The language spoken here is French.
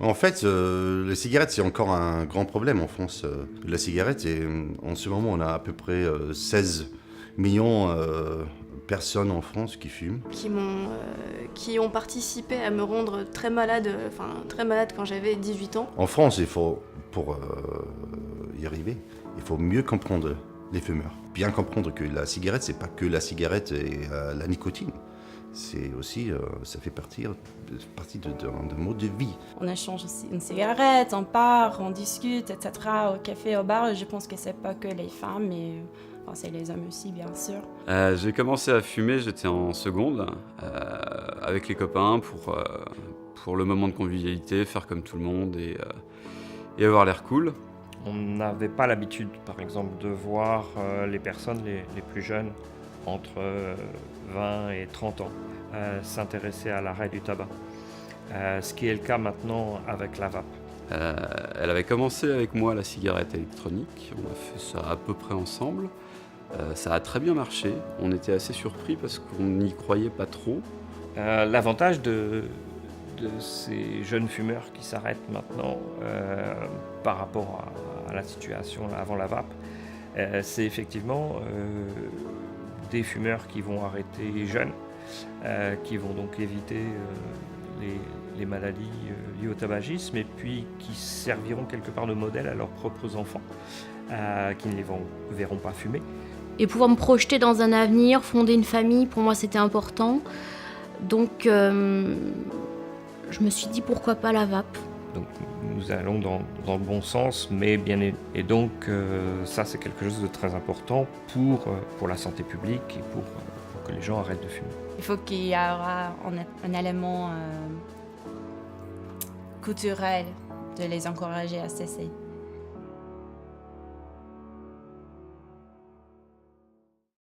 En fait, la cigarette, c'est encore un grand problème en France. La cigarette, en ce moment, on a à peu près 16 millions de personnes en France qui fument. Qui ont participé à me rendre très malade quand j'avais 18 ans. En France, pour y arriver, il faut mieux comprendre les fumeurs. Bien comprendre que la cigarette, c'est pas que la cigarette et la nicotine. C'est aussi, ça fait partie d'un mode de vie. On échange une cigarette, on part, on discute, etc. Au café, au bar. Je pense que c'est pas que les femmes, mais c'est les hommes aussi, bien sûr. J'ai commencé à fumer, j'étais en seconde, avec les copains pour le moment de convivialité, faire comme tout le monde et avoir l'air cool. On n'avait pas l'habitude, par exemple, de voir les personnes les plus jeunes, entre 20 et 30 ans, s'intéresser à l'arrêt du tabac. Ce qui est le cas maintenant avec la vape. Elle avait commencé avec moi la cigarette électronique, on a fait ça à peu près ensemble. Ça a très bien marché, on était assez surpris parce qu'on n'y croyait pas trop. L'avantage de ces jeunes fumeurs qui s'arrêtent maintenant par rapport à la situation avant la vape, c'est effectivement des fumeurs qui vont arrêter jeunes, qui vont donc éviter les maladies liées au tabagisme et puis qui serviront quelque part de modèle à leurs propres enfants qui ne les verront pas fumer. Et pouvoir me projeter dans un avenir, fonder une famille, pour moi c'était important. Donc je me suis dit pourquoi pas la vape. Donc nous allons dans le bon sens, mais et donc ça c'est quelque chose de très important pour la santé publique et pour que les gens arrêtent de fumer. Il faut qu'il y ait un élément culturel de les encourager à cesser.